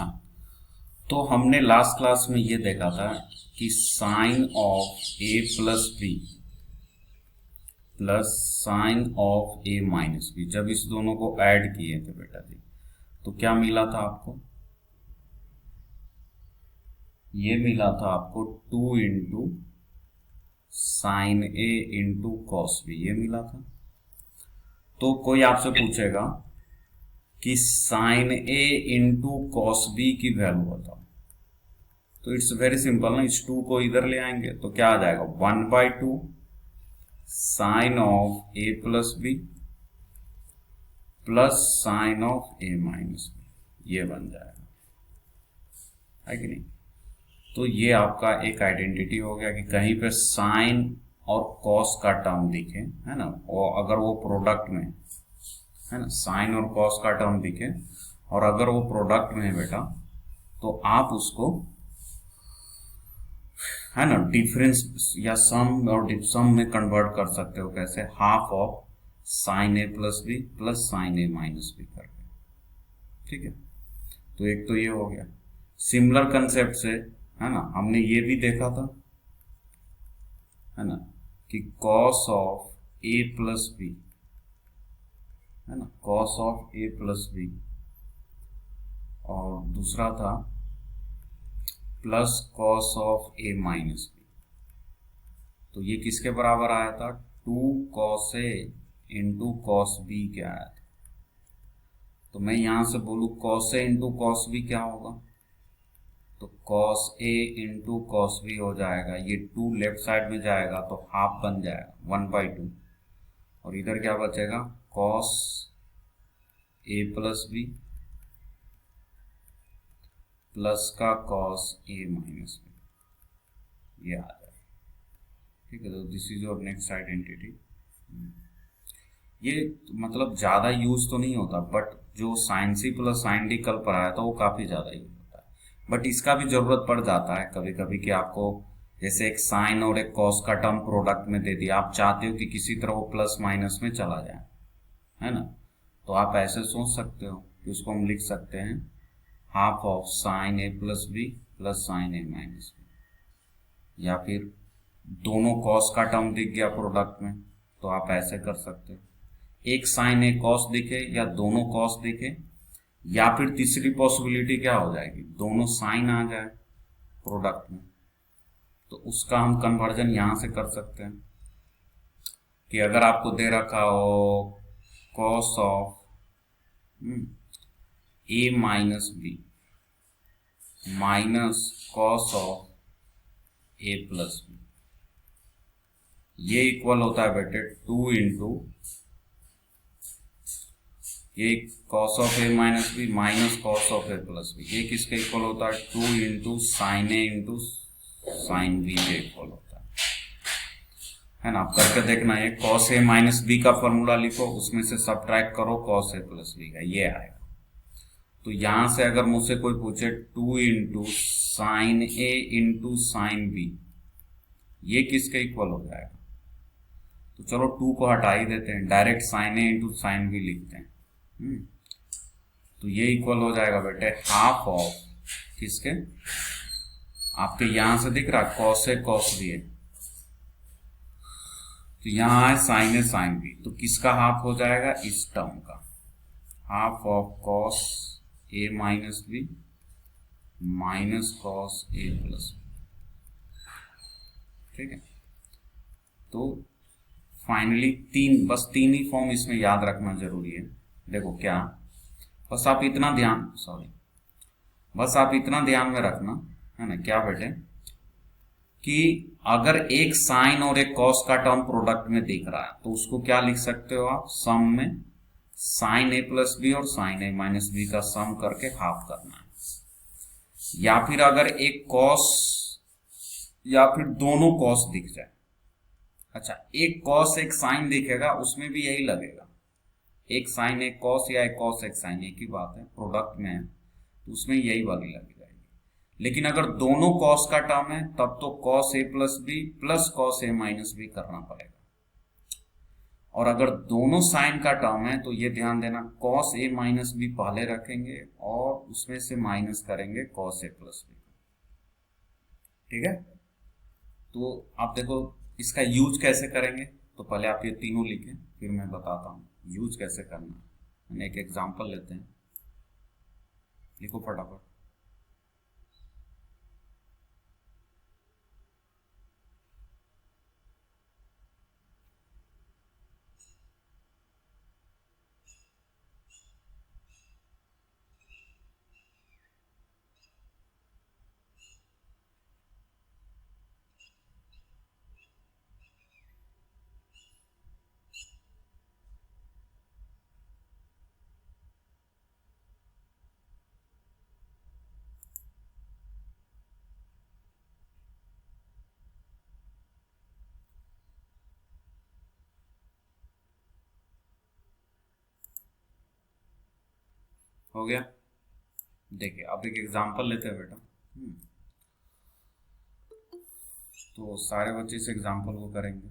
हाँ, तो हमने लास्ट क्लास में ये देखा था कि sine of A plus B plus sine of A minus B, जब इस दोनों को ऐड किए थे बेटा जी, तो क्या मिला था आपको? ये मिला था आपको 2 into sine A into cos B, ये मिला था। तो कोई आपसे पूछेगा कि sign A into cos B की वैल्यू बताओ, तो इट्स वेरी सिंपल ना, इस 2 को इधर ले आएंगे तो क्या आ जाएगा 1/2 sine of A plus B plus sine of A minus B, ये बन जाएगा, है कि नहीं? तो ये आपका एक आइडेंटिटी हो गया कि कहीं पे साइन और कॉस का टर्म दिखे, है ना, और अगर वो प्रोडक्ट में है ना, साइन और कॉस का टर्म दिखे और अगर वो प्रोडक्ट में है बेटा, तो आप उसको है ना डिफरेंस या सम और सम में कन्वर्ट कर सकते हो। कैसे? Half of sine A plus B plus sine A minus B करके, ठीक है। तो एक तो ये हो गया। सिमिलर कंसेप्ट से है ना, हमने ये भी देखा था है ना कि cos of A plus B, है ना, cos of A plus B, और दूसरा था plus cos of A minus B. तो ये किसके बराबर आया था? 2 cos A into cos B के आया था। तो मैं यहां से बोलू cos A into cos B क्या होगा, तो cos A into cos B हो जाएगा, ये 2 लेफ्ट साइड में जाएगा तो हाफ बन जाएगा 1/2, और इधर क्या बचेगा cos A plus B plus का कॉस ए माइनस बी, ये आ जाएगा, ठीक है। तो this is your next identity. ये मतलब ज्यादा यूज तो नहीं होता, बट जो sine C plus sine D कल पढ़ाया था वो काफी ज्यादा यूज होता है, बट इसका भी जरूरत पड़ जाता है कभी कभी कि आपको जैसे एक साइन और एक कॉस का टर्म प्रोडक्ट में दे दिया, आप चाहते हो कि किसी तरह वो प्लस माइनस में चला जाए, है ना, तो आप ऐसे सोच सकते हो कि उसको हम लिख सकते हैं half of sine A plus B plus sine A minus B, या फिर दोनों कॉस का टर्म दिख गया प्रोडक्ट में तो आप ऐसे कर सकते हो, एक साइन ए कॉस दिखे या दोनों कॉस दिखे, या फिर तीसरी पॉसिबिलिटी क्या हो जाएगी, दोनों साइन आ जाए प्रोडक्ट में, तो उसका हम कन्वर्जन यहां से कर सकते हैं कि अगर आपको दे रखा हो cos of A minus B minus cos of A plus B, ये इक्वल होता है बेटे 2 इंटू ये cos of A minus B minus cos of A plus B, ये किसके इक्वल होता है 2 into sine A into sine B के इक्वल होता है ना। आप करके देखना, ये कॉस ए माइनस बी का फॉर्मूला लिखो, उसमें से सब्ट्रैक्ट करो कॉस ए प्लस बी का, ये आएगा। तो यहां से अगर मुझसे कोई पूछे 2 into sine A into sine B, ये किसके इक्वल हो जाएगा, तो चलो 2 को हटा ही देते हैं, direct sine A into sine B लिखते हैं। तो ये इक्वल हो जाएगा बेटे हाफ ऑफ किसके, आपके यहां से दिख रहा कॉस ए कॉस बी है, तो यहां है साइन ए साइन बी, तो किसका हाफ हो जाएगा, इस टर्म का, half of cos A minus B minus cos A plus B, ठीक है। तो फाइनली बस तीन ही फॉर्म इसमें याद रखना जरूरी है। देखो क्या, बस आप इतना ध्यान में रखना है ना, क्या बेटे, कि अगर एक साइन और एक कॉस का टर्म प्रोडक्ट में दिख रहा है तो उसको क्या लिख सकते हो आप, सम में साइन ए प्लस बी और साइन ए माइनस बी का सम करके हाफ करना है, या फिर अगर एक कॉस या फिर दोनों कॉस दिख जाए, अच्छा एक कॉस एक साइन दिखेगा उसमें भी यही लगेगा, एक साइन एक कॉस या एक कॉस एक साइन, एक ही बात है, प्रोडक्ट में है तो उसमें यही वाली लग जाएगी। लेकिन अगर दोनों कॉस का टर्म है तब तो cos A plus B plus cos A minus B करना पड़ेगा, और अगर दोनों साइन का टर्म है तो ये ध्यान देना कॉस ए माइनस बी पहले रखेंगे और उसमें से माइनस करेंगे कॉस ए प्लस बी। ठीक है, तो आप देखो इसका यूज कैसे करेंगे। तो पहले आप ये तीनों लिखें, फिर मैं बताता हूँ यूज कैसे करना है। मैंने एक एग्जांपल लेते हैं, लिखो फटाफट। हो गया। देखिए अब एक एग्जांपल लेते हैं बेटा। तो सारे बच्चे इस एग्जांपल को करेंगे।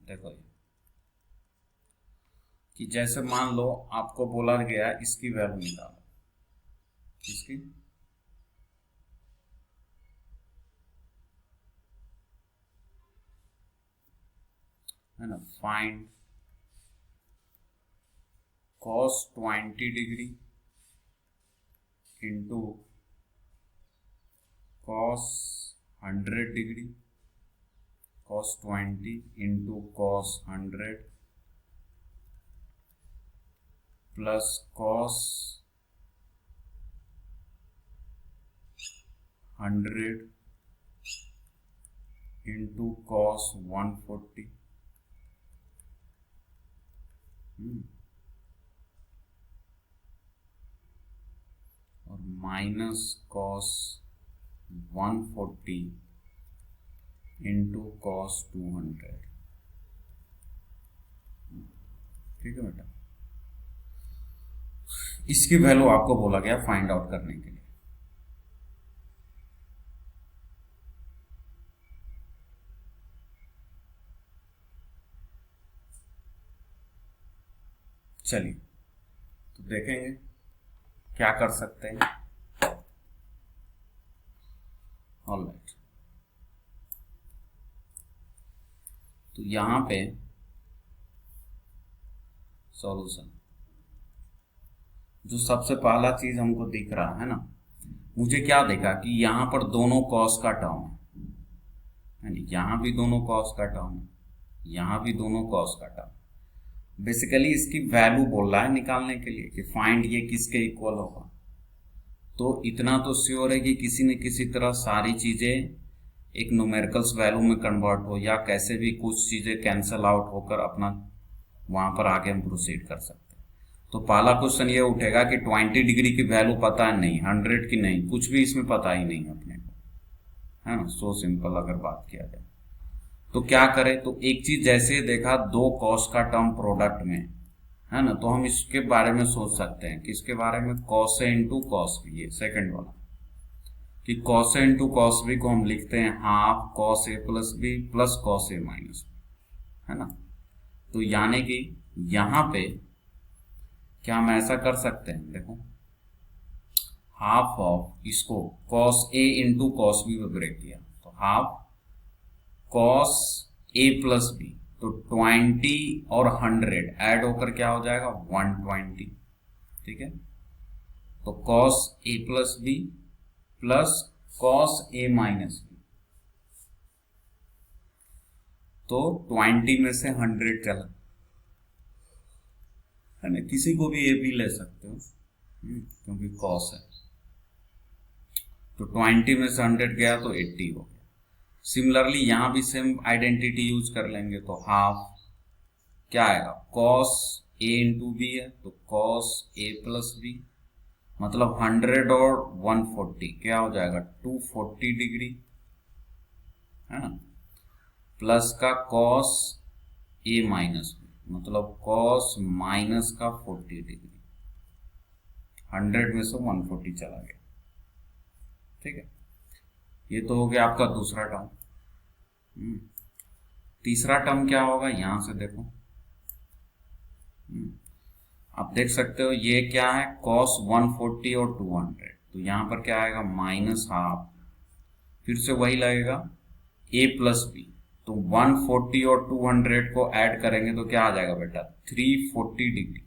देखो ये कि जैसे मान लो आपको बोला गया इसकी वैल्यू निकालो, इसकी है ना, find cos 20 degree into cos 100 degree, cos 20 into cos 100 plus cos 100 into cos 140 और माइनस cos 140 इंटू cos 200। ठीक है बेटा, इसकी वैल्यू आपको बोला गया फाइंड आउट करने के लिए। चलिए तो देखेंगे क्या कर सकते हैं। ऑलराइट, तो यहां पे सॉल्यूशन जो सबसे पहला चीज हमको दिख रहा है ना, मुझे क्या देखा कि यहां पर दोनों कॉस का टर्म है, यहां भी दोनों कॉस का टर्म है, यहां भी दोनों कॉस का टर्म। बेसिकली इसकी वैल्यू बोल रहा है निकालने के लिए कि फाइंड ये किसके इक्वल होगा। तो इतना तो श्योर है कि किसी न किसी तरह सारी चीजें एक न्यूमेरिकल्स वैल्यू में कन्वर्ट हो या कैसे भी कुछ चीजें कैंसल आउट होकर अपना वहां पर आगे हम प्रोसीड कर सकते हैं। तो पहला क्वेश्चन ये उठेगा कि 20 डिग्री की वैल्यू पता है नहीं, 100 की नहीं, कुछ भी इसमें पता ही नहीं अपने को, है ना। सो सिंपल अगर बात किया जाए तो क्या करें। तो एक चीज जैसे देखा दो कॉस का टर्म प्रोडक्ट में है ना, तो हम इसके बारे में सोच सकते हैं, किसके बारे में, cos A into cos B, ये सेकेंड वाला कि cos A into cos B को हम लिखते हैं half cos A plus B plus cos A minus B, है ना। तो यानी कि यहां पे क्या हम ऐसा कर सकते हैं, देखो हाफ ऑफ इसको cos A into cos B में ब्रेक किया तो half cos A plus B, तो 20 और 100 ऐड होकर क्या हो जाएगा 120। ठीक है, तो cos A plus B plus cos A minus B, तो 20 में से 100 चला, है ना। किसी को भी ए भी ले सकते हो क्योंकि कॉस है, तो 20 में से 100 गया तो 80 हो गया। सिमिलरली यहां भी सेम आइडेंटिटी यूज कर लेंगे, तो हाफ क्या आएगा कॉस ए इंटू बी है, तो कॉस ए प्लस बी, मतलब 100 और 140 क्या हो जाएगा 240 डिग्री है ना, प्लस का कॉस ए माइनस बी, मतलब कॉस माइनस का 40 डिग्री, 100 में से 140 चला गया। ठीक है, ये तो हो गया आपका दूसरा टर्म। तीसरा टर्म क्या होगा, यहां से देखो, आप देख सकते हो ये क्या है, कॉस 140 और 200, तो यहां पर क्या आएगा माइनस हाफ, फिर से वही लगेगा a प्लस बी, तो 140 और 200 को ऐड करेंगे तो क्या आ जाएगा बेटा 340 डिग्री,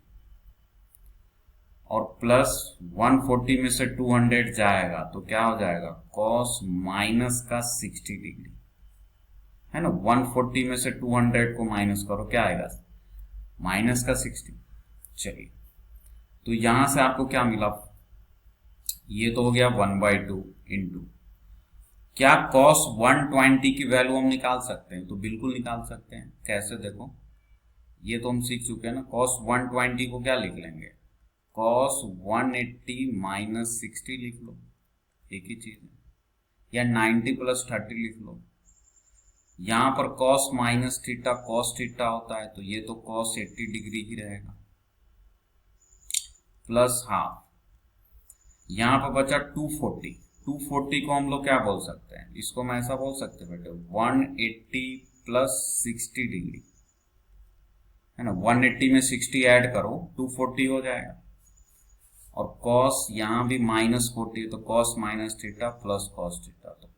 और प्लस 140 में से 200 जाएगा तो क्या हो जाएगा कॉस माइनस का 60 डिग्री, है ना। 140 में से 200 को माइनस करो, क्या आएगा माइनस का 60। चलिए, तो यहां से आपको क्या मिला, ये तो हो गया 1/2 इंटू, क्या cos 120 की वैल्यू हम निकाल सकते हैं, तो बिल्कुल निकाल सकते हैं। कैसे, देखो ये तो हम सीख चुके हैं ना, cos 120 को क्या लिख लेंगे, cos 180 माइनस 60 लिख लो, एक ही चीज है, या 90 प्लस 30 लिख लो। यहां पर cos minus theta cos theta होता है, तो ये तो cos 80 डिग्री ही रहेगा, प्लस हाफ, यहां पर बचा 240, 240 को हम लोग क्या बोल सकते हैं, इसको मैं ऐसा बोल सकते हैं बेटे 180 प्लस 60 डिग्री, है ना। 180 में 60 ऐड करो 240 हो जाएगा, और cos यहां भी माइनस 40, तो cos minus theta plus cos theta, तो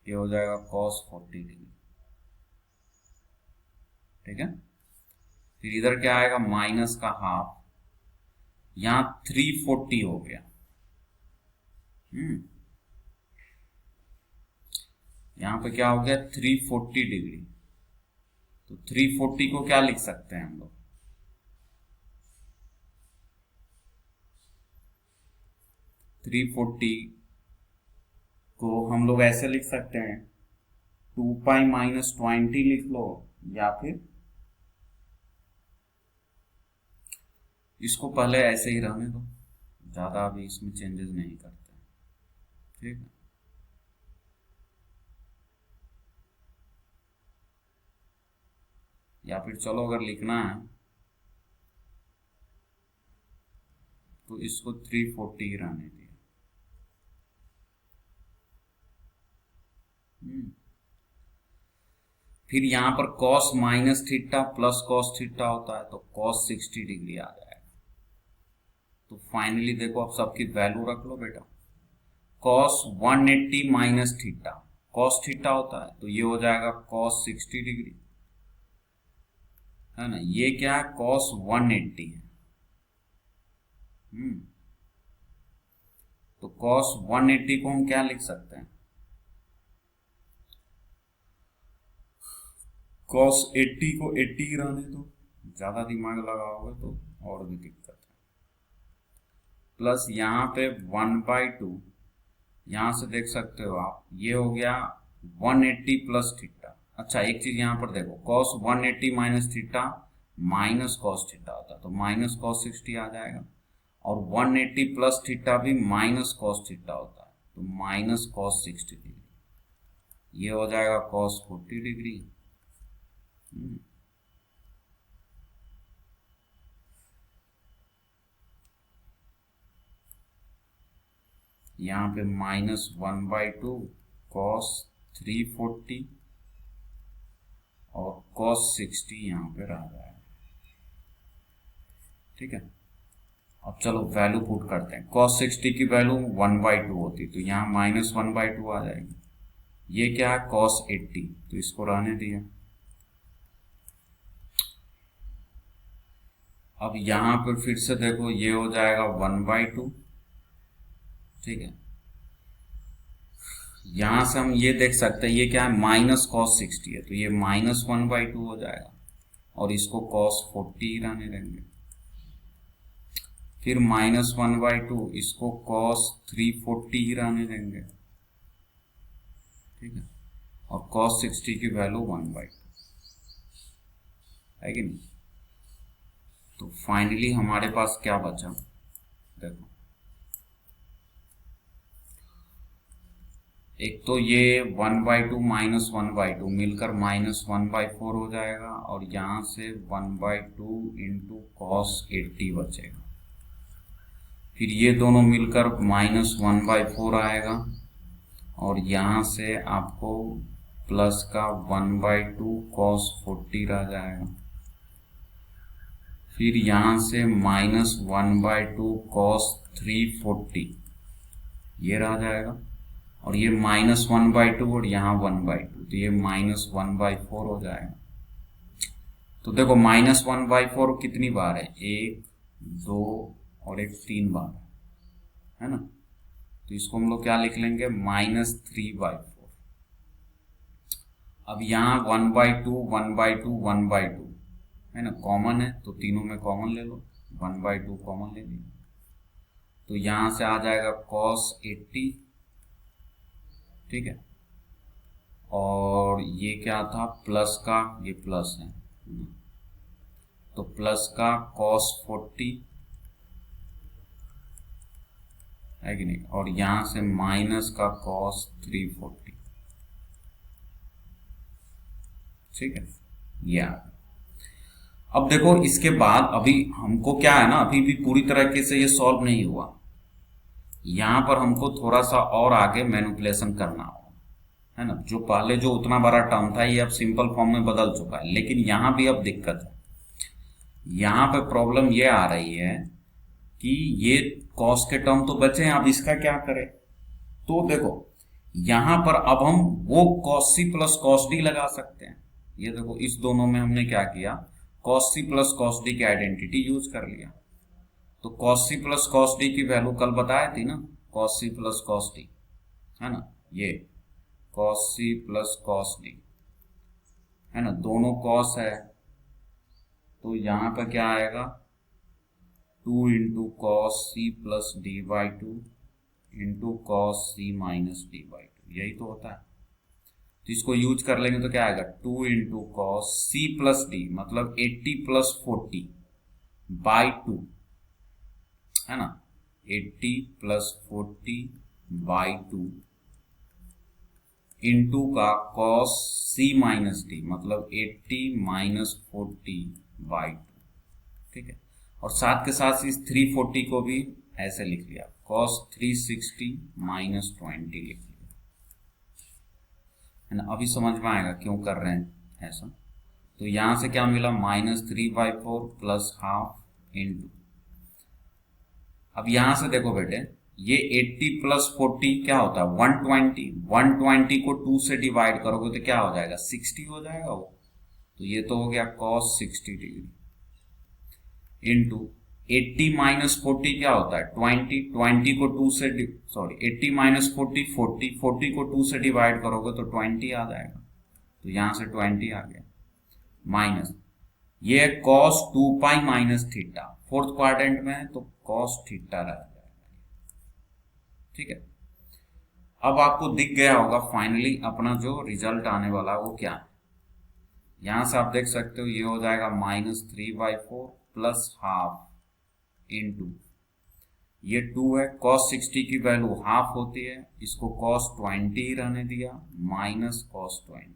ये हो जाएगा cos 40 डिग्री। ठीक है, फिर इधर क्या आएगा माइनस का हाफ, यहां 340 हो गया, यहां पे क्या हो गया 340 डिग्री, तो 340 को क्या लिख सकते हैं हम लोग, 340 को हम लोग ऐसे लिख सकते हैं 2 पाई माइनस 20 लिख लो, या फिर इसको पहले ऐसे ही रहने दो, ज्यादा अभी इसमें चेंजेस नहीं करते हैं। ठीक है, या फिर चलो अगर लिखना है तो इसको 340 ही रहने दिए। फिर यहां पर cos minus theta plus cos theta होता है, तो cos 60 डिग्री आ जाएगा। तो फाइनली देखो, आप सबकी वैल्यू रख लो बेटा, cos 180 minus theta cos theta होता है, तो ये हो जाएगा cos 60 डिग्री, है ना। ये क्या है cos 180 है, तो cos 180 को हम क्या लिख सकते हैं, cos 80 को 80 ही रहने दो, ज्यादा दिमाग लगाओगे तो और भी दिक्कत है, प्लस यहाँ पे 1/2, यहां से देख सकते हो आप, ये हो गया 180 प्लस थीटा। अच्छा एक चीज यहां पर देखो, cos 180 minus theta minus cos theta होता है, तो माइनस cos 60 आ जाएगा, और 180 प्लस थीटा भी माइनस cos थीटा होता है, तो माइनस cos 60 डिग्री, ये हो जाएगा cos 40 डिग्री। यहाँ पे माइनस 1/2 cos 340 और cos 60 यहाँ पे रह रहा है। ठीक है, अब चलो वैल्यू पुट करते हैं, cos 60 की वैल्यू 1/2 होती, तो यहाँ माइनस 1/2 आ जाएगी। ये क्या है cos 80, तो इसको रहने दिया। अब यहां पर फिर से देखो, ये हो जाएगा 1/2। ठीक है, यहां से हम ये देख सकते हैं, ये क्या है माइनस cos 60 है, तो ये माइनस 1/2 हो जाएगा, और इसको cos 40 ही रहने देंगे। फिर माइनस 1/2, इसको cos 340 ही रहने देंगे। ठीक है, और cos 60 की वैल्यू 1/2 है कि नहीं। तो फाइनली हमारे पास क्या बचा, देखो एक तो ये 1/2 माइनस 1/2 मिलकर -1/4 हो जाएगा, और यहाँ से 1/2 इंटू कॉस 80 बचेगा। फिर ये दोनों मिलकर -1/4 आएगा, और यहाँ से आपको प्लस का 1/2 cos 40 रह जाएगा। फिर यहाँ से -1/2 cos 340 ये रह जाएगा, और ये -1/2 और यहाँ 1/2, तो ये -1/4 हो जाएगा। तो देखो -1/4 कितनी बार है, 1 2 और एक 3 बार है ना। तो इसको हम लोग क्या लिख लेंगे, -3/4। अब यहाँ 1/2 1/2 1/2 है ना, कॉमन है, तो तीनों में कॉमन ले लो, 1/2 कॉमन ले लिया, तो यहाँ से आ जाएगा cos 80, ठीक है। और ये क्या था, प्लस का, ये प्लस है, तो प्लस का cos 40 है कि नहीं, और यहां से माइनस का cos 340, ठीक है। ये अब देखो इसके बाद अभी हमको क्या है ना, अभी भी पूरी तरीके से ये सॉल्व नहीं हुआ, यहां पर हमको थोड़ा सा और आगे मैनिपुलेशन करना होगा, है ना। जो पहले जो उतना बड़ा टर्म था ये अब सिंपल फॉर्म में बदल चुका है, लेकिन यहां भी अब दिक्कत है। यहां पे प्रॉब्लम ये आ रही है कि ये कॉस के टर्म तो बचे हैं, अब इसका क्या करें। तो देखो यहां पर अब हम वो cos c plus cos d लगा सकते हैं। ये देखो इस दोनों में हमने क्या किया, cos c plus cos d की आइडेंटिटी यूज कर लिया। तो cos c plus cos d की वैल्यू कल बताया थी ना, cos c plus cos d, है ना, ये cos c plus cos d, है ना, दोनों cos है, तो यहां पर क्या आएगा, 2 into cos C plus D by 2 into cos C minus D by 2, यही तो होता है। तो इसको यूज कर लेंगे तो क्या आएगा, 2 into cos C plus D मतलब 80 प्लस 40 बाई 2, है ना, 80 प्लस 40 बाई 2 इंटू का कॉस सी माइनस डी मतलब 80 माइनस 40 बाई 2, ठीक है। और साथ के साथ इस 340 को भी ऐसे लिख लिया, cos 360 माइनस 20 लिख लिया, है ना। अभी समझ में आएगा क्यों कर रहे हैं ऐसा। तो यहां से क्या मिला, -3/4 प्लस हाफ इंटू, अब यहां से देखो बेटे ये 80 प्लस 40 क्या होता है, 120, 120 को 2 से डिवाइड करोगे तो क्या हो जाएगा, 60 हो जाएगा वो। तो ये तो हो गया cos 60 डिग्री इंटू 80 माइनस 40 क्या होता है, 20, 20 को 2 से 80 माइनस 40 40, 40 को 2 से डिवाइड करोगे तो 20 आ जाएगा, तो यहां से 20 आ गया, माइनस ये cos 2 pi minus theta, fourth quadrant में है तो cos थीटा रह जाएगा, ठीक है। अब आपको दिख गया होगा फाइनली अपना जो रिजल्ट आने वाला है वो क्या है। यहां से आप देख सकते हो ये हो जाएगा -3/4 प्लस हाफ इंटू, ये 2 है, cos 60 की वैल्यू हाफ होती है, इसको cos 20 ही रहने दिया, माइनस cos 20,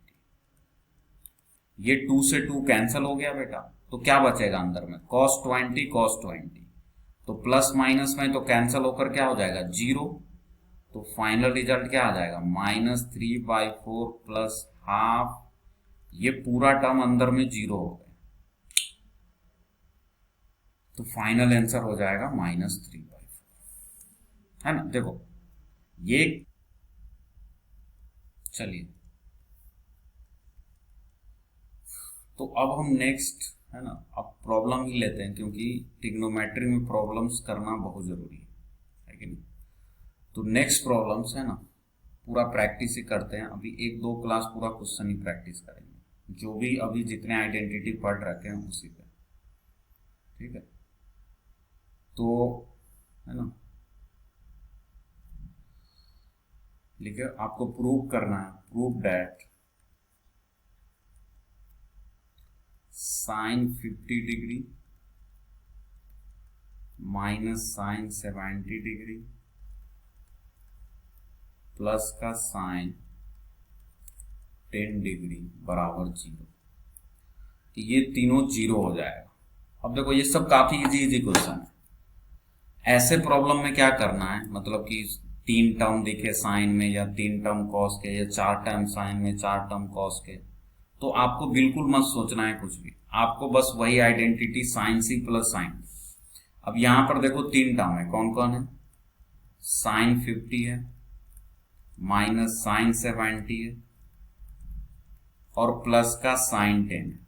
ये 2 से 2 कैंसिल हो गया बेटा, तो क्या बचेगा अंदर में, cos 20 cos 20, तो प्लस माइनस में तो कैंसिल होकर क्या हो जाएगा, 0, तो फाइनल रिजल्ट क्या आ जाएगा, -3/4 प्लस हाफ, ये पूरा टर्म अंदर में 0 हो गया, तो फाइनल आंसर हो जाएगा -3/4, है ना। देखो ये चलिए, तो अब हम नेक्स्ट, है ना, अब प्रॉब्लम ही लेते हैं क्योंकि ट्रिग्नोमेट्री में प्रॉब्लम्स करना बहुत जरूरी है कि नहीं। तो नेक्स्ट प्रॉब्लम्स है ना, पूरा प्रैक्टिस ही करते हैं, अभी 1-2 क्लास पूरा क्वेश्चन ही प्रैक्टिस करेंगे, जो भी अभी जितने आइडेंटिटी पढ़ रखे हैं उसी पे, ठीक है। तो है ना, लिखे आपको प्रूव करना है, prove that sin 50 degree minus sin 70 degree plus का साइन 10 डिग्री बराबर 0। ये तीनों 0 हो जाएगा। अब देखो ये सब काफी इजी क्वेश्चन है। ऐसे प्रॉब्लम में क्या करना है, मतलब कि 3 टर्म दिखे साइन में, या 3 टर्म कॉस के, या 4 टर्म साइन में 4 टर्म कॉस के, तो आपको बिल्कुल मत सोचना है कुछ भी, आपको बस वही identity sine C plus sine. अब यहां पर देखो 3 टर्म है, कौन कौन है, साइन 50 है, माइनस साइन 70 है, और प्लस का साइन 10 है।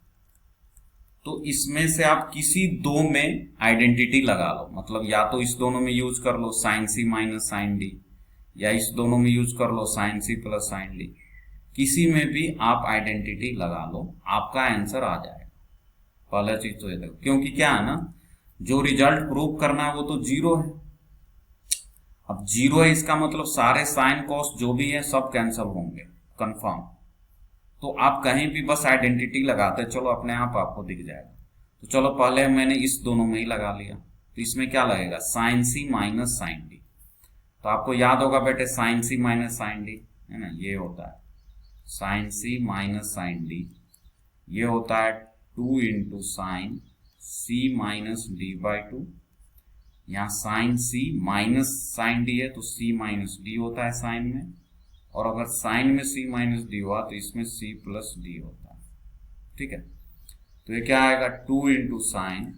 तो इसमें से आप किसी दो में आइडेंटिटी लगा लो, मतलब या तो इस दोनों में यूज कर लो sine C minus sine D, या इस दोनों में यूज कर लो sine C plus sine D. किसी में भी आप आइडेंटिटी लगा लो, आपका आंसर आ जाएगा। पहला चीज तो ये देखो, क्योंकि क्या है ना, जो रिजल्ट प्रूव करना है वो तो 0 है। अब 0 है, इसका मतलब सारे साइन कॉस जो भी है सब कैंसिल होंगे कंफर्म। तो आप कहीं भी बस आइडेंटिटी लगाते चलो, अपने आप आपको दिख जाएगा। तो चलो पहले मैंने इस दोनों में ही लगा लिया, तो इसमें क्या लगेगा, sine C minus sine D. तो आपको याद होगा बेटे sine C minus sine D है ना, ये होता है sine C minus sine D, ये होता है 2 into sine C minus D by 2। यहाँ sine C minus sine D है तो सी माइनस डी होता है साइन में, और अगर साइन में सी माइनस डी हुआ तो इसमें सी प्लस डी होता है। ठीक है, तो ये क्या आएगा, 2 into sine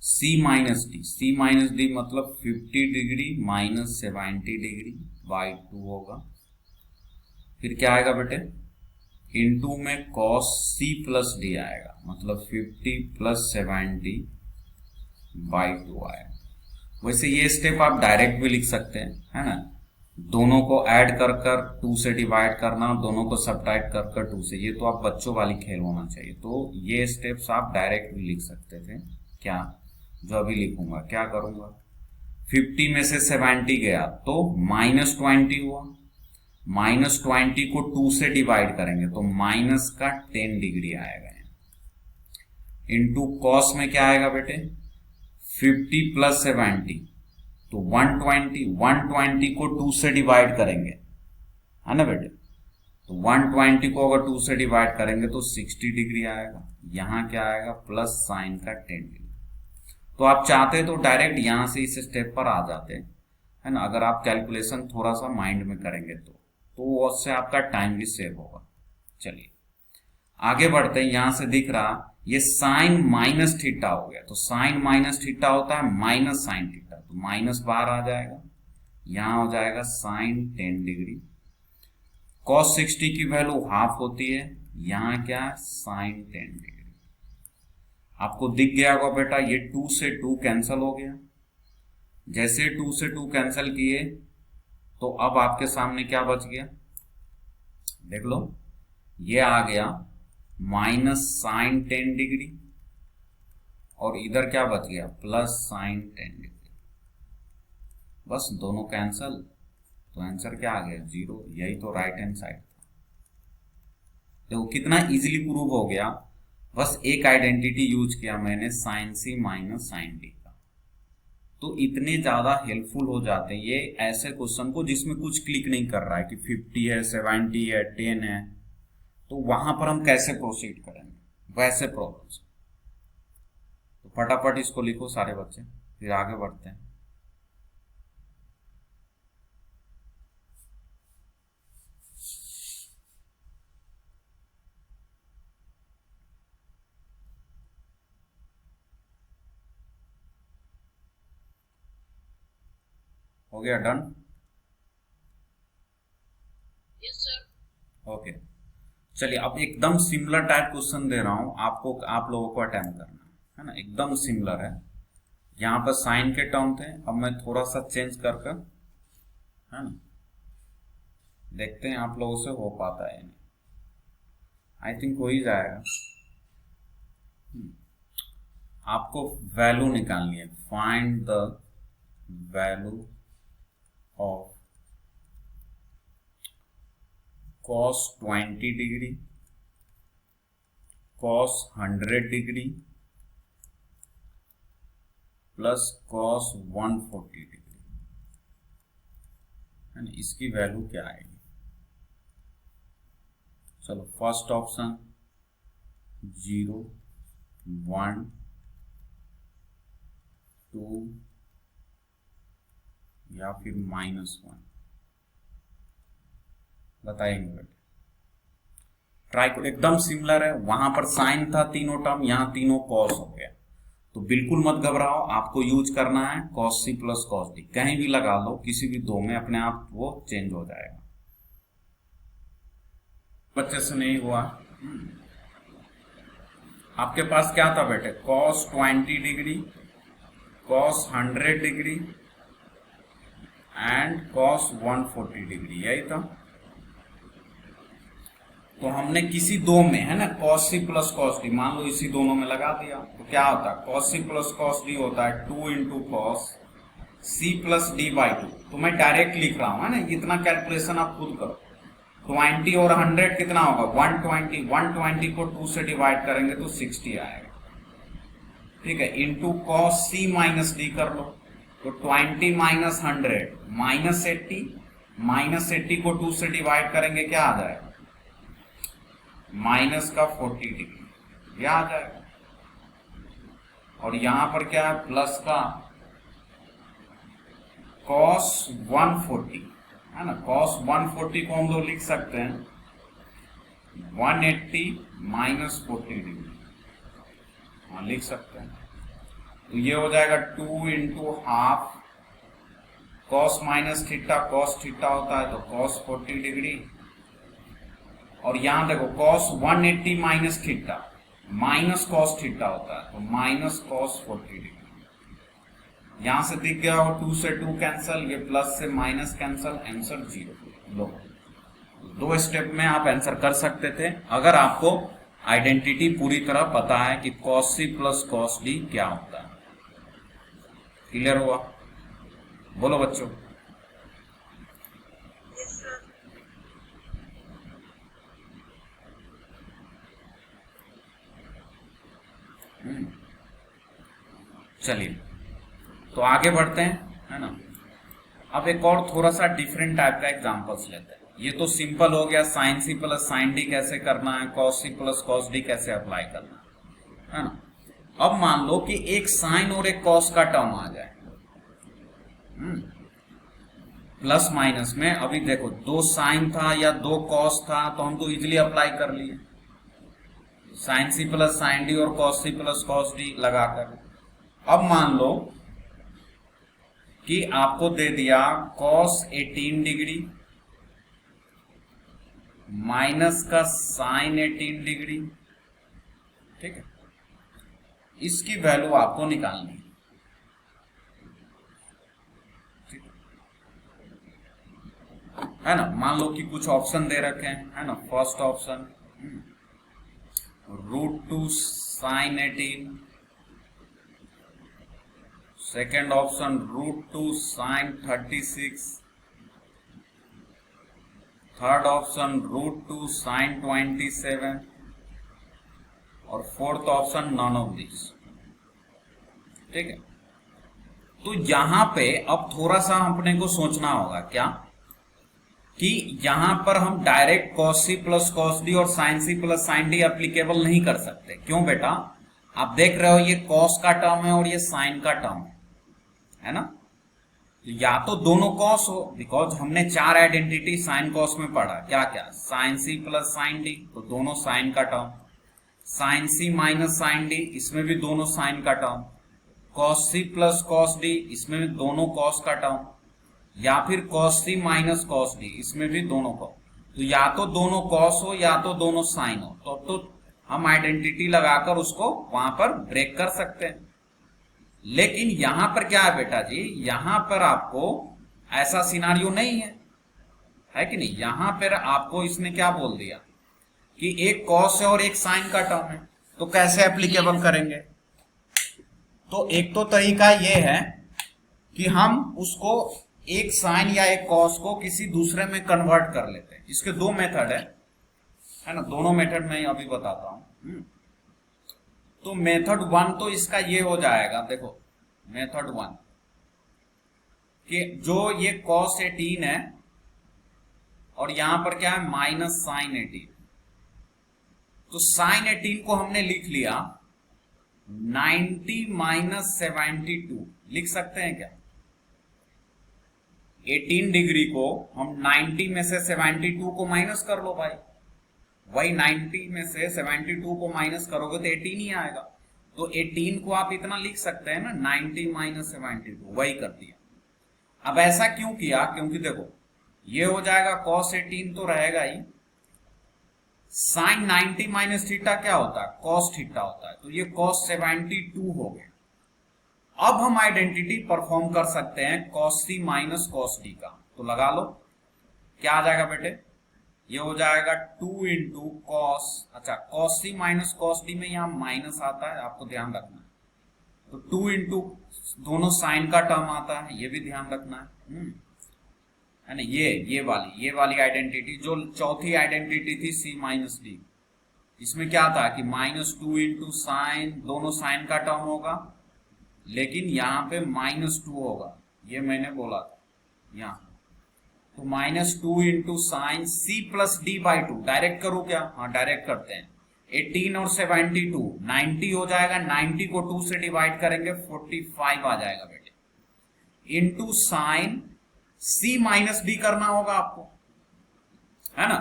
C minus D, सी माइनस डी मतलब 50 डिग्री माइनस 70 डिग्री बाई 2 होगा। फिर क्या आएगा बेटे, इनटू में कॉस सी प्लस डी आएगा, मतलब 50 प्लस 70 बाई 2 आएगा। वैसे ये स्टेप आप डायरेक्ट भी लिख सकते हैं, है ना, दोनों को ऐड कर कर 2 से डिवाइड करना, दोनों को सब्ट्रैक्ट कर कर 2 से, ये तो आप बच्चों वाली खेल होना चाहिए। तो ये स्टेप्स आप डायरेक्ट भी लिख सकते थे। क्या, जो अभी लिखूंगा, क्या करूंगा, 50 में से 70 गया तो माइनस 20 हुआ, माइनस 20 को 2 से डिवाइड करेंगे तो माइनस का 10 डिग्री आएगा। इनटू कॉस में क्या आएगा बेटे, 50 प्लस 70 तो 120, 120 को 2 से डिवाइड करेंगे, है ना बेटे, तो 120 को अगर 2 से डिवाइड करेंगे तो 60 डिग्री आएगा। यहां क्या आएगा, प्लस साइन का 10 डिग्री। तो आप चाहते तो डायरेक्ट यहां से इस स्टेप पर आ जाते, है ना, अगर आप कैलकुलेशन थोड़ा सा माइंड में करेंगे तो उससे आपका टाइम भी सेव होगा। चलिए आगे बढ़ते हैं। यहां से दिख रहा ये साइन माइनस थीटा हो गया, तो साइन माइनस थीटा होता है माइनस साइन थीटा, तो माइनस बाहर आ जाएगा, यहां हो जाएगा साइन 10 डिग्री। कॉस 60 की वैल्यू हाफ होती है, यहां क्या साइन 10 डिग्री। आपको दिख गया होगा बेटा, ये 2 से 2 कैंसिल हो गया। जैसे 2 से 2 कैंसिल किए तो अब आपके सामने क्या बच गया, देख लो, ये आ गया माइनस साइन 10 डिग्री, और इधर क्या बच गया, प्लस साइन 10 डिग्री। बस दोनों कैंसिल, तो आंसर क्या आ गया, 0। यही तो राइट हैंड साइड था। देखो कितना इजीली प्रूव हो गया, बस एक आइडेंटिटी यूज किया मैंने, sign C minus sine D का। तो इतने ज्यादा हेल्पफुल हो जाते हैं ये ऐसे क्वेश्चन को जिसमें कुछ क्लिक नहीं कर रहा है कि 50 है, 70 है, 10 है, तो वहां पर हम कैसे प्रोसीड करेंगे वैसे प्रॉब्लम्स। तो फटाफट इसको लिखो सारे बच्चे, फिर आगे बढ़ते हैं। हो गया डन? Yes sir. ओके, चलिए अब एकदम सिमिलर टाइप क्वेश्चन दे रहा हूं आपको, आप लोगों को अटेम्प्ट करना है ना, एकदम सिमिलर है। यहाँ पर साइन के टर्म थे, अब मैं थोड़ा सा चेंज कर कर, है ना, देखते हैं आप लोगों से हो पाता है नहीं, आई थिंक हो ही जाएगा। आपको वैल्यू निकालनी है, find the value of cos 20 degree, cos 100 degree plus cos 140 degree. है ना, इसकी वैल्यू क्या आएगी। चलो फर्स्ट ऑप्शन 0 1 2 या फिर -1 बताएंगे बेटे। ट्राई को एकदम सिमिलर है, वहां पर साइन था तीनों टर्म, यहां तीनों कॉस हो गया। तो बिल्कुल मत घबराओ, आपको यूज करना है cos C plus cos D, कहीं भी लगा लो, किसी भी दो में अपने आप वो चेंज हो जाएगा। बच्चे से नहीं हुआ, आपके पास क्या था बेटे, cos 20 degree, cos 100 degree and cos 140 degree, यही था। तो हमने किसी दो में, है ना, cos C plus cos D, मान लो इसी दोनों में लगा दिया, तो क्या होता है, cos C plus cos D होता है 2 into cos C plus D by 2। तो मैं डायरेक्ट लिख रहा हूं, है ना, इतना कैलकुलेशन आप खुद करो। 20 और 100 कितना होगा, 120, 120 को 2 से डिवाइड करेंगे तो 60 आएगा, ठीक है, into cos C minus D कर लो, तो 20 माइनस 100 -80, -80 को 2 से डिवाइड करेंगे क्या आ जाएगा, माइनस का 40 डिग्री, यह आ जाएगा। और यहां पर क्या है, प्लस का cos 140, है ना, cos 140 को हम लोग लिख सकते हैं 180 माइनस 40 डिग्री, हाँ लिख सकते हैं। तो ये हो जाएगा 2 into half cos minus theta, cos theta होता है तो cos 40 डिग्री, और यहां देखो cos 180 minus theta minus cos theta होता है तो माइनस cos 40 डिग्री। यहां से दिख गया हो 2 से 2 कैंसल, ये प्लस से माइनस कैंसल, आंसर 0। लो, 2 स्टेप में आप आंसर कर सकते थे अगर आपको आइडेंटिटी पूरी तरह पता है कि cos c plus cos d क्या होता है। क्लियर हुआ, बोलो बच्चों। चलिए तो आगे बढ़ते हैं, है ना। अब एक और थोड़ा सा डिफरेंट टाइप का एग्जांपल्स लेते हैं। ये तो सिंपल हो गया, sine C plus sine D कैसे करना है, cos C plus cos D कैसे अप्लाई करना है ना। अब मान लो कि एक साइन और एक कॉस का टर्म आ जाए, प्लस माइनस में। अभी देखो 2 साइन था या 2 कॉस था तो हम तो इजिली अप्लाई कर लिए, sine C plus sine D और cos C plus cos D लगाकर। अब मान लो कि आपको दे दिया cos 18 डिग्री माइनस का साइन 18 डिग्री, ठीक है, इसकी वैल्यू आपको निकालनी है, ठीक है ना। मान लो कि कुछ ऑप्शन दे रखे हैं, है ना। First option √2 sine 18, second option √2 sine 36, third option √2 sine 27 और fourth option none of this, ठीक है। तो यहां पे अब थोड़ा सा अपने को सोचना होगा क्या कि यहां पर हम direct cos c plus cos d और sin c plus sin d applicable नहीं कर सकते। क्यों बेटा, आप देख रहे हो ये cos का टर्म है और ये sin का टर्म है ना। तो या तो दोनों cos हो, बिकॉज हमने 4 आइडेंटिटी साइन cos में पढ़ा, क्या क्या, sin c plus sin d, तो दोनों sin का term, sin c minus sin d, इसमें भी दोनों sin का term, cos c plus cos d, इसमें भी दोनों cos का टर्म, या फिर cos c minus cos d, इसमें भी दोनों को। तो या तो दोनों cos हो या तो दोनों sin हो, तो हम आइडेंटिटी लगाकर उसको वहां पर ब्रेक कर सकते हैं। लेकिन यहां पर क्या है बेटा जी, यहां पर आपको ऐसा सिनारियो नहीं है कि नहीं। यहां पर आपको इसने क्या बोल दिया कि एक cos है और एक sin का टर्म है, तो कैसे एप्लीकेबल करेंगे। तो एक तो तरीका यह है कि हम उसको एक sin या एक cos को किसी दूसरे में कन्वर्ट कर लेते हैं। इसके 2 मेथड है ना, दोनों मेथड मैं अभी बताता हूं। तो मेथड 1 तो इसका ये हो जाएगा, देखो मेथड 1 कि जो ये cos 18 है और यहां पर क्या है माइनस साइन 18। तो साइन 18 को हमने लिख लिया 90 माइनस 72 लिख सकते हैं क्या? 18 डिग्री को हम 90 में से 72 को माइनस कर लो भाई, वही 90 में से 72 को माइनस करोगे तो 18 ही आएगा। तो 18 को आप इतना लिख सकते हैं ना 90 माइनस 72, वही कर दिया। अब ऐसा क्यों किया? क्योंकि देखो ये हो जाएगा cos 18 तो रहेगा ही, साइन 90 माइनस थीटा क्या होता है cos थीटा होता है, तो ये cos 72 हो गया। अब हम आइडेंटिटी परफॉर्म कर सकते हैं cos c minus cos d का, तो लगा लो क्या आ जाएगा बेटे, ये हो जाएगा 2 इंटू कॉस, अच्छा cos c minus cos d में यहाँ माइनस आता है, आपको ध्यान रखना है। तो 2 इंटू दोनों साइन का टर्म आता है, ये भी ध्यान रखना है ना। ये वाली आइडेंटिटी जो चौथी आइडेंटिटी थी c माइनस d, इसमें क्या था कि -2 इंटू साइन, दोनों साइन का टर्म होगा लेकिन यहाँ पे -2 होगा, ये मैंने बोला था यहाँ। तो -2 into sign c plus D by 2, direct करूँ क्या? हाँ डायरेक्ट करते हैं। 18 और 72 90 हो जाएगा, 90 को 2 से डिवाइड करेंगे 45 आ जाएगा बेटे, into sine c minus D करना होगा आपको, है ना।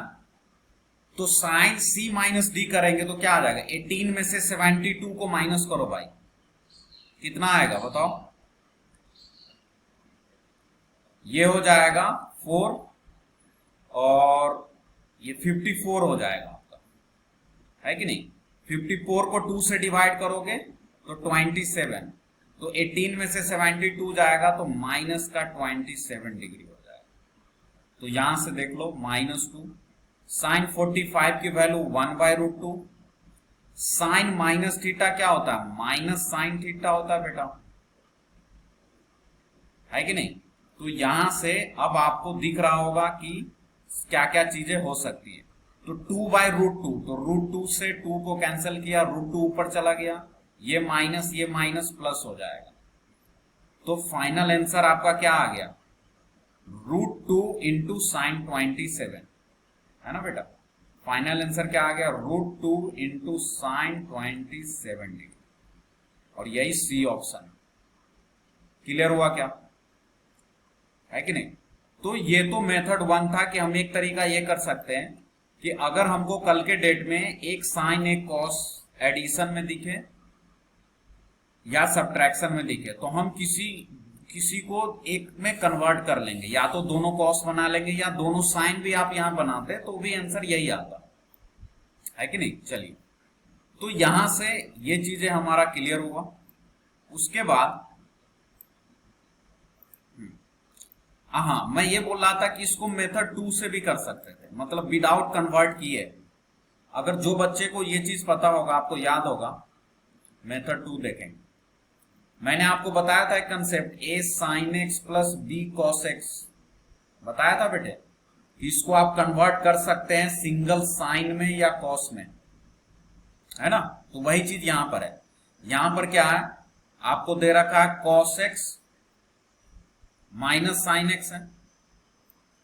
तो साइन c माइनस डी करेंगे तो क्या आ जाएगा, 18 में से 72 को माइनस करो भाई, कितना आएगा बताओ? ये हो जाएगा 4 और ये 54 हो जाएगा आपका, है कि नहीं। 54 को 2 से डिवाइड करोगे तो 27, तो 18 में से 72 जाएगा तो माइनस का 27 डिग्री हो जाएगा। तो यहां से देख लो -2, साइन 45 की वैल्यू 1/√2, साइन माइनस थीटा क्या होता है माइनस साइन थीटा होता है बेटा, है कि नहीं। तो यहां से अब आपको दिख रहा होगा कि क्या क्या चीजें हो सकती है। तो 2/√2, तो √2 से 2 को कैंसिल किया, √2 ऊपर चला गया, ये माइनस प्लस हो जाएगा। तो फाइनल आंसर आपका क्या आ गया, √2 इंटू साइन 27, है ना बेटा। फाइनल आंसर क्या आ गया, √2 इंटू साइन 27 डिग्री, और यही सी ऑप्शन। क्लियर हुआ क्या, है कि नहीं। तो ये तो मेथड 1 था कि हम एक तरीका ये कर सकते हैं कि अगर हमको कल के डेट में एक साइन एक कॉस एडिशन में दिखे या सब्ट्रैक्शन में दिखे, तो हम किसी को एक में कन्वर्ट कर लेंगे, या तो दोनों कॉस बना लेंगे या दोनों साइन भी आप यहां बनाते तो भी आंसर यही आता, है कि नहीं। चलिए, तो यहां से ये चीजें हमारा क्लियर हुआ। उसके बाद हाँ, मैं ये बोल रहा था कि इसको मेथड 2 से भी कर सकते थे, मतलब विदाउट कन्वर्ट किए। अगर जो बच्चे को ये चीज पता होगा, आपको याद होगा, मेथड 2 देखेंगे। मैंने आपको बताया था एक concept a sin x plus b cos x, बताया था बेटे। इसको आप कन्वर्ट कर सकते हैं सिंगल साइन में या कॉस में, है ना। तो वही चीज यहां पर है। यहां पर क्या है, आपको दे रखा है cos x minus sine x है,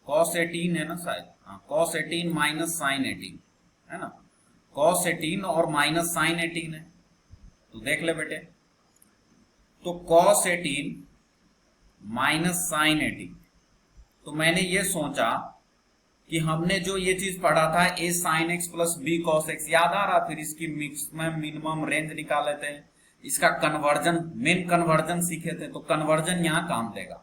cos 18 है ना शायद, हाँ cos 18 माइनस साइन 18, है ना। cos 18 और माइनस साइन 18 है, तो देख ले बेटे। तो cos 18 माइनस साइन 18, तो मैंने ये सोचा कि हमने जो ये चीज पढ़ा था a sin x plus b cos x, याद आ रहा, फिर इसकी मिक्स में मिनिमम रेंज निकाले थे, इसका कन्वर्जन, मेन कन्वर्जन सीखे थे, तो कन्वर्जन यहाँ काम देगा।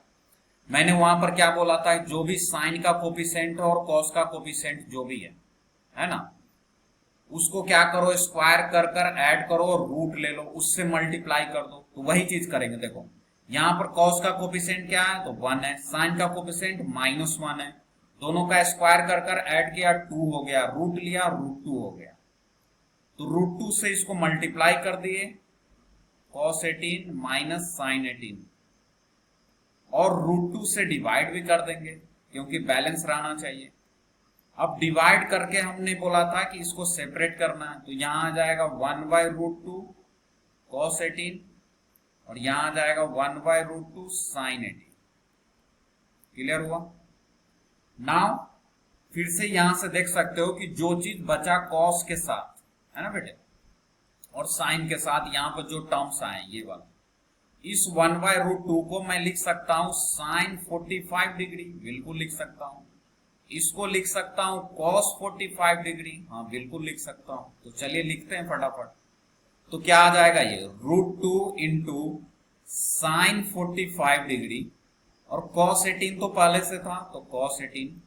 मैंने वहां पर क्या बोला था, जो भी साइन का कोफिशिएंट है और कॉस का कोफिशिएंट जो भी है ना, उसको क्या करो, स्क्वायर कर ऐड करो और रूट ले लो, उससे मल्टीप्लाई कर दो। तो वही चीज करेंगे। देखो यहाँ पर कॉस का कोफिशिएंट क्या है, तो 1 है, साइन का कोफिशिएंट -1 है, दोनों का स्क्वायर कर ऐड किया 2 हो गया, रूट लिया √2 हो गया। तो √2 से इसको मल्टीप्लाई कर दिए, cos 18 माइनस साइन 18, और √2 से डिवाइड भी कर देंगे क्योंकि बैलेंस रहना चाहिए। अब डिवाइड करके हमने बोला था कि इसको सेपरेट करना है, तो यहां आ जाएगा 1/√2 cos 18 और यहां आ जाएगा 1/√2 sin 18। क्लियर हुआ। नाउ फिर से यहां से देख सकते हो कि जो चीज बचा कॉस के साथ, है ना बेटे, और साइन के साथ, यहां पर जो टर्म्स आए ये वाला, इस 1/√2 को मैं लिख सकता हूं साइन 45 डिग्री, बिल्कुल लिख सकता हूं। इसको लिख सकता हूं कॉस 45 डिग्री, हाँ बिल्कुल लिख सकता हूं। तो चलिए लिखते हैं फटाफट। तो क्या आ जाएगा ये √2 इंटू साइन 45 डिग्री, और कॉस 18 तो पहले से था, तो कॉस 18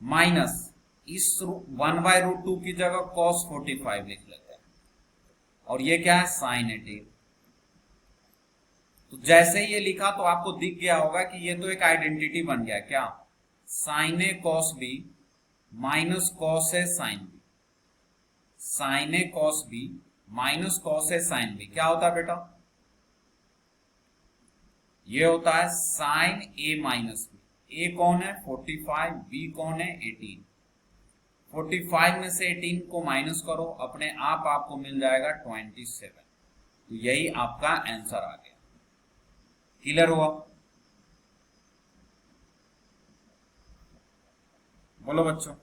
माइनस इस 1/√2 की जगह कॉस 45 लिख लेते हैं, और ये क्या है साइन 18। तो जैसे ये लिखा तो आपको दिख गया होगा कि ये तो एक आइडेंटिटी बन गया, क्या, साइन ए कॉस बी माइनस कॉस ए साइन बी, साइन ए कॉस बी माइनस कॉस ए साइन बी क्या होता है बेटा, ये होता है साइन ए माइनस बी। ए कौन है 45, बी कौन है 18। 45 में से 18 को माइनस करो, अपने आप आपको मिल जाएगा 27। तो यही आपका आंसर आ गया। क्लियर हुआ? बोलो बच्चों।